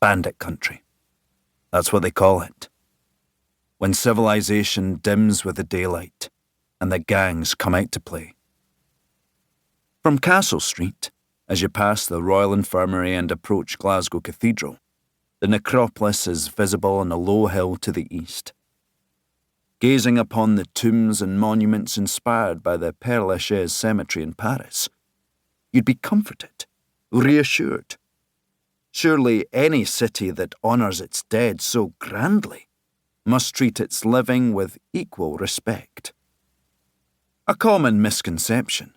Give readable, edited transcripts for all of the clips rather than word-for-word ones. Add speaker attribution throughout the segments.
Speaker 1: Bandit country. That's what they call it. When civilization dims with the daylight and the gangs come out to play. From Castle Street, as you pass the Royal Infirmary and approach Glasgow Cathedral, the necropolis is visible on a low hill to the east. Gazing upon the tombs and monuments inspired by the Père Lachaise cemetery in Paris, you'd be comforted, reassured. Surely any city that honours its dead so grandly must treat its living with equal respect. A common misconception,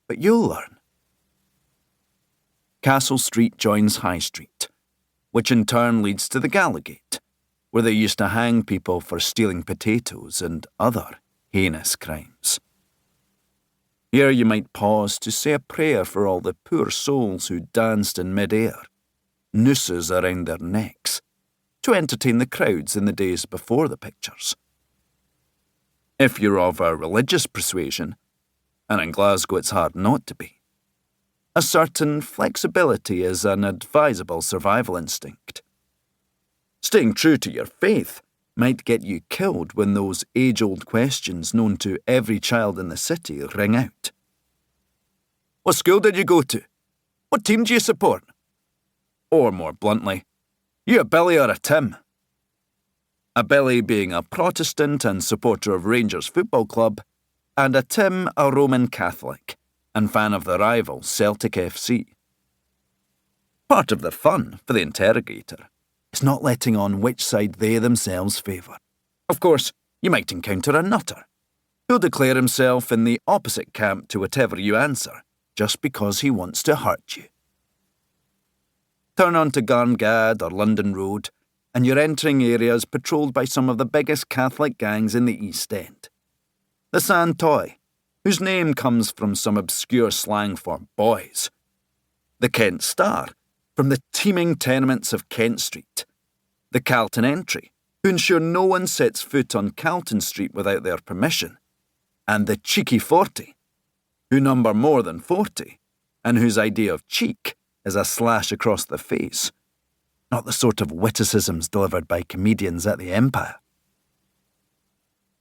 Speaker 1: but you'll learn. Castle Street joins High Street, which in turn leads to the Gallowgate, where they used to hang people for stealing potatoes and other heinous crimes. Here you might pause to say a prayer for all the poor souls who danced in mid-air, nooses around their necks, to entertain the crowds in the days before the pictures. If you're of a religious persuasion, and in Glasgow it's hard not to be, a certain flexibility is an advisable survival instinct. Staying true to your faith might get you killed when those age-old questions known to every child in the city ring out. What school did you go to? What team do you support? Or more bluntly, you a Billy or a Tim? A Billy being a Protestant and supporter of Rangers Football Club, and a Tim a Roman Catholic and fan of the rival Celtic FC. Part of the fun for the interrogator is not letting on which side they themselves favour. Of course, you might encounter a nutter who'll declare himself in the opposite camp to whatever you answer, just because he wants to hurt you. Turn onto Garngad or London Road, and you're entering areas patrolled by some of the biggest Catholic gangs in the East End. The Santoy, whose name comes from some obscure slang for boys. The Kent Star, from the teeming tenements of Kent Street. The Calton Entry, who ensure no one sets foot on Calton Street without their permission. And the Cheeky 40, who number more than 40, and whose idea of cheek is a slash across the face, not the sort of witticisms delivered by comedians at the Empire.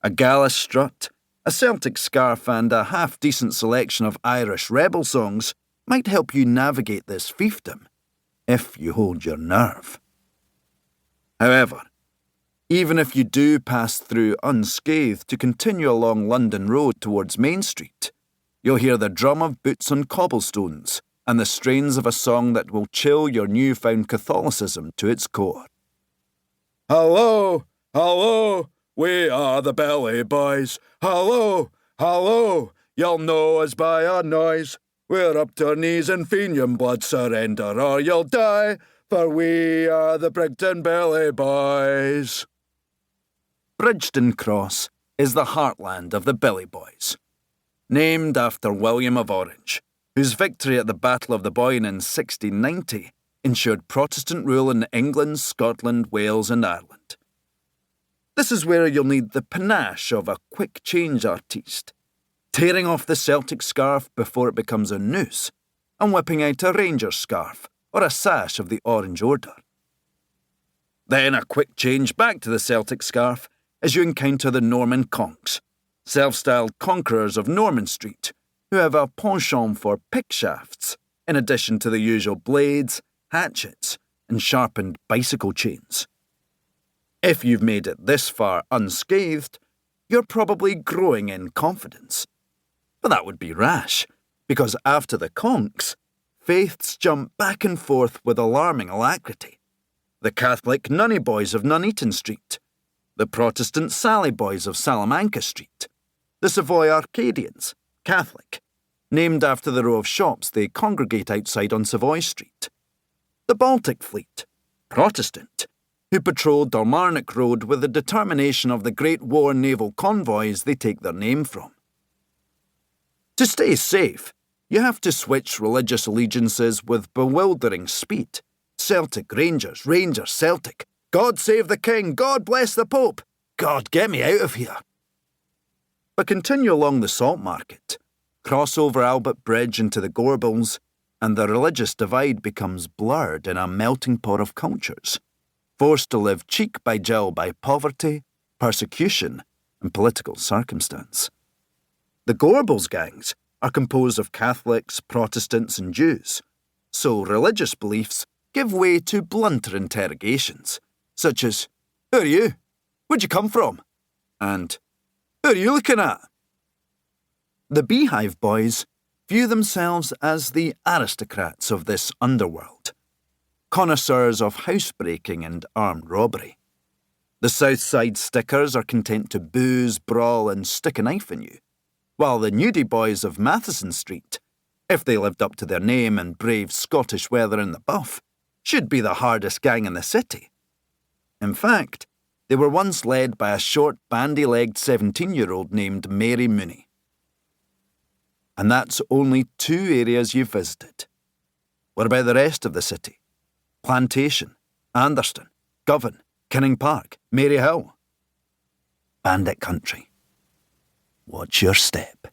Speaker 1: A gala strut, a Celtic scarf and a half-decent selection of Irish rebel songs might help you navigate this fiefdom, if you hold your nerve. However, even if you do pass through unscathed to continue along London Road towards Main Street, you'll hear the drum of boots on cobblestones and the strains of a song that will chill your newfound Catholicism to its core. Hello, hello, we are the Belly Boys. Hello, hello, you'll know us by our noise. We're up to our knees in Fenian blood, surrender or you'll die, for we are the Brigton Belly Boys. Bridgeton Cross is the heartland of the Belly Boys, named after William of Orange, whose victory at the Battle of the Boyne in 1690 ensured Protestant rule in England, Scotland, Wales and Ireland. This is where you'll need the panache of a quick change artiste, tearing off the Celtic scarf before it becomes a noose, and whipping out a Rangers scarf or a sash of the Orange Order. Then a quick change back to the Celtic scarf as you encounter the Norman conks, self-styled conquerors of Norman Street, who have a penchant for pick shafts, in addition to the usual blades, hatchets, and sharpened bicycle chains. If you've made it this far unscathed, you're probably growing in confidence. But that would be rash, because after the conks, faiths jump back and forth with alarming alacrity. The Catholic Nunny Boys of Nuneaton Street, the Protestant Sally Boys of Salamanca Street, the Savoy Arcadians, Catholic, named after the row of shops they congregate outside on Savoy Street, the Baltic Fleet, Protestant, who patrolled Dalmarnock Road with the determination of the Great War naval convoys they take their name from. To stay safe, you have to switch religious allegiances with bewildering speed. Celtic, Rangers, Rangers, Celtic. God save the King, God bless the Pope. God, get me out of here. But continue along the Salt Market, cross over Albert Bridge into the Gorbals, and the religious divide becomes blurred in a melting pot of cultures, forced to live cheek by jowl by poverty, persecution, and political circumstance. The Gorbals gangs are composed of Catholics, Protestants, and Jews, so religious beliefs give way to blunter interrogations, such as, "Who are you? Where'd you come from?" and "Who are you looking at?" The Beehive Boys view themselves as the aristocrats of this underworld, connoisseurs of housebreaking and armed robbery. The South Side Stickers are content to booze, brawl, and stick a knife in you, while the Nudie Boys of Matheson Street, if they lived up to their name and braved Scottish weather in the buff, should be the hardest gang in the city. In fact, they were once led by a short, bandy-legged 17-year-old named Mary Mooney. And that's only 2 areas you've visited. What about the rest of the city? Plantation, Anderston, Govan, Kinning Park, Maryhill. Bandit country. Watch your step.